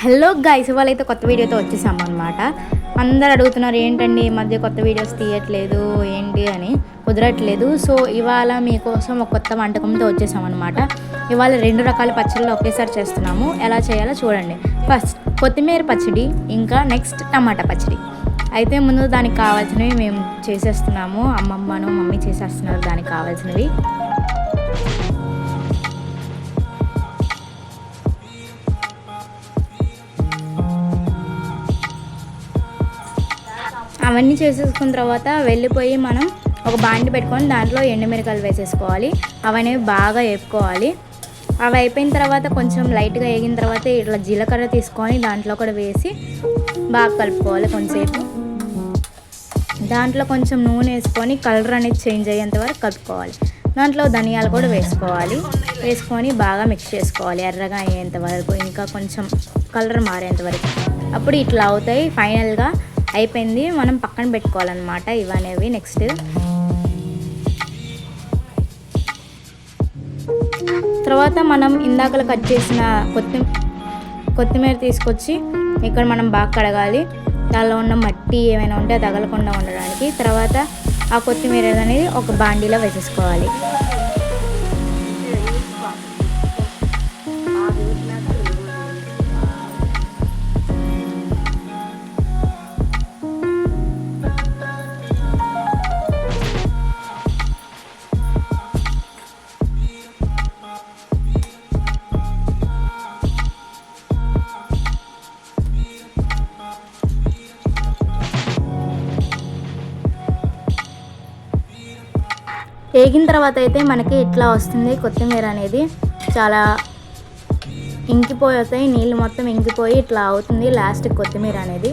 Hello guys, ఇవాళైతే కొత్త వీడియోతో వచ్చేసాము అనమాట. అందరు అడుగుతున్నారు ఏంటండి ఈ మధ్య కొత్త వీడియోస్ తీయట్లేదు ఏంటి అని. కుదరట్లేదు. సో ఇవాళ మీకోసం ఒక కొత్త వంటకంతో వచ్చేసామన్నమాట. ఇవాళ 2 రకాల పచ్చళ్ళు ఒకేసారి చేస్తున్నాము. ఎలా చేయాలో చూడండి. ఫస్ట్ కొత్తిమీర పచ్చడి, ఇంకా నెక్స్ట్ టమాటా పచ్చడి. అయితే ముందు దానికి కావాల్సినవి మేము చేసేస్తున్నాము. అమ్మమ్మను మమ్మీ చేసేస్తున్నారు దానికి కావాల్సినవి. అవన్నీ చేసేసుకున్న తర్వాత వెళ్ళిపోయి మనం ఒక బాండి పెట్టుకొని దాంట్లో ఎండుమిరకాయలు వేసేసుకోవాలి. అవన్నీ బాగా వేపుకోవాలి. అవి అయిపోయిన తర్వాత కొంచెం లైట్గా వేగిన తర్వాత ఇట్లా జీలకర్ర తీసుకొని దాంట్లో కూడా వేసి బాగా కలుపుకోవాలి. కొంచెంసేపు దాంట్లో కొంచెం నూనె వేసుకొని కలర్ అనేది చేంజ్ అయ్యేంత వరకు కలుపుకోవాలి. దాంట్లో ధనియాలు కూడా వేసుకోవాలి. వేసుకొని బాగా మిక్స్ చేసుకోవాలి ఎర్రగా అయ్యేంత వరకు, ఇంకా కొంచెం కలర్ మారేంత వరకు. అప్పుడు ఇట్లా అవుతాయి. ఫైనల్గా అయిపోయింది. మనం పక్కన పెట్టుకోవాలన్నమాట ఇవనేవి. నెక్స్ట్ తర్వాత మనం ఇందాకలు కట్ చేసిన కొత్తిమీర తీసుకొచ్చి ఇక్కడ మనం బాగా కడగాలి. దానిలో ఉన్న మట్టి ఏమైనా ఉంటే తగలకుండా ఉండడానికి. తర్వాత ఆ కొత్తిమీర అనేది ఒక బాండీలో వేసేసుకోవాలి. వేగిన తర్వాత అయితే మనకి ఇట్లా వస్తుంది. కొత్తిమీర అనేది చాలా ఇంకిపోతాయి, నీళ్ళు మొత్తం ఇంకిపోయి ఇట్లా అవుతుంది లాస్ట్ కొత్తిమీర అనేది.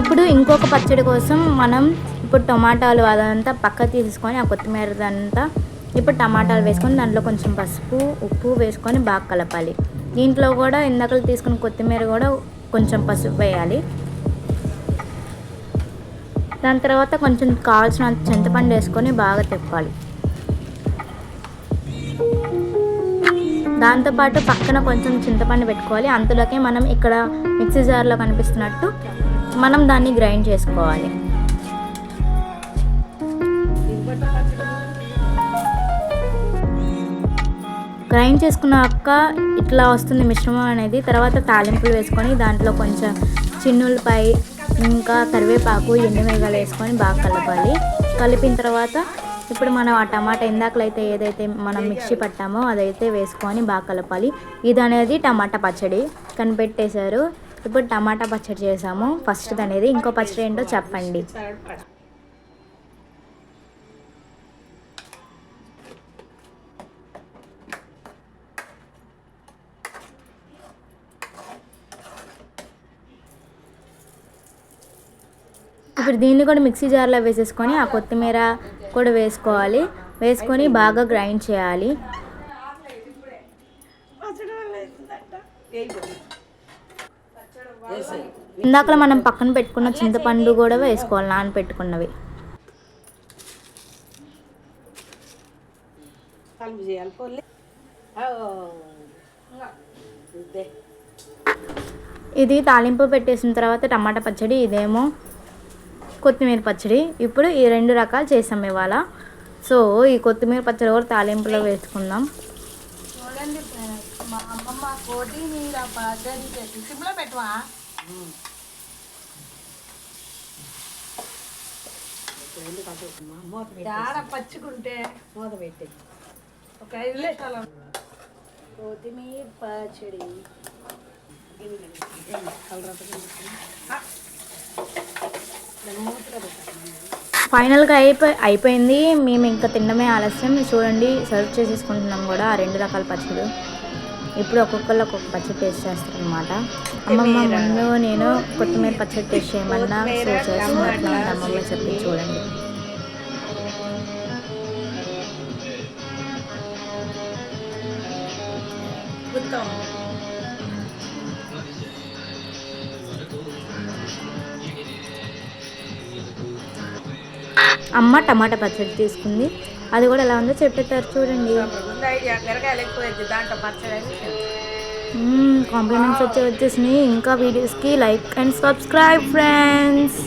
ఇప్పుడు ఇంకొక పచ్చడి కోసం మనం ఇప్పుడు టమాటాలు అదంతా పక్క తీసుకొని ఆ కొత్తిమీర అంతా ఇప్పుడు టమాటాలు వేసుకొని దాంట్లో కొంచెం పసుపు ఉప్పు వేసుకొని బాగా కలపాలి. దీంట్లో కూడా ఇందాకలు తీసుకున్న కొత్తిమీర కూడా కొంచెం పసుపు వేయాలి. దాని తర్వాత కొంచెం కావాల్సినంత చింతపండు వేసుకొని బాగా తిప్పాలి. దాంతోపాటు పక్కన కొంచెం చింతపండు పెట్టుకోవాలి. అంతలోకే మనం ఇక్కడ మిక్సీ జార్లో కనిపిస్తున్నట్టు మనం దాన్ని గ్రైండ్ చేసుకోవాలి. గ్రైండ్ చేసుకున్నాక ఇట్లా వస్తుంది మిశ్రమం అనేది. తర్వాత తాలింపులు వేసుకొని దాంట్లో కొంచెం చిన్నులపై ఇంకా కరివేపాకు ఎండుమిరగాయలు వేసుకొని బాగా కలపాలి. కలిపిన తర్వాత ఇప్పుడు మనం ఆ టమాటా ఇందాకలైతే ఏదైతే మనం మిక్సీ పట్టామో అదైతే వేసుకొని బాగా కలపాలి. ఇది అనేది టమాటా పచ్చడి కనిపెట్టేశారు. ఇప్పుడు టమాటా పచ్చడి చేసాము ఫస్ట్ అనేది. ఇంకో పచ్చడి ఏంటో చెప్పండి. ఇప్పుడు దీన్ని కూడా మిక్సీ జార్లో వేసేసుకొని ఆ కొత్తిమీర కూడా వేసుకోవాలి. వేసుకొని బాగా గ్రైండ్ చేయాలి. ఇందాక మనం పక్కన పెట్టుకున్న చింతపండు కూడా వేసుకోవాలి, నానబెట్టుకున్నవి. ఇది తాలింపు పెట్టేసిన తర్వాత టమాటా పచ్చడి, ఇదేమో కొత్తిమీర పచ్చడి. ఇప్పుడు ఈ 2 రకాలు చేసాం ఇవాళ. సో ఈ కొత్తిమీర పచ్చడి కూడా తాలింపులో వేసుకుందాం. పచ్చుకుంటే మూత పెట్టి ఒక 5 నిమిషాలు కొత్తిమీర పచ్చడి ఫైనల్గా అయిపోయింది. మేము ఇంకా తినడమే ఆలస్యం. చూడండి సర్వ్ చేసేసుకుంటున్నాం కూడా ఆ 2 రకాల పచ్చడి. ఇప్పుడు ఒక్కొక్కళ్ళు ఒక్కొక్క పచ్చడి టేస్ట్ చేస్తారనమాట. అమ్మమ్మ ముందు నేను కొత్తిమీర పచ్చడి టేస్ట్ చేయమన్నా సో చేస్తున్నట్లు అమ్మమ్మ చెప్పి చూడండి. అమ్మ టమాటా పచ్చడి తీసుకుంది. అది కూడా ఎలా ఉందో చెప్పేస్తారు చూడండి. ముందు ఐడియా మిరకాయలు ఎక్కువ వేద్ది దాంట్లో పచ్చడి అని. కాంప్లిమెంట్స్ వచ్చేసినాయి. ఇంకా వీడియోస్కి లైక్ అండ్ సబ్స్క్రైబ్ ఫ్రెండ్స్.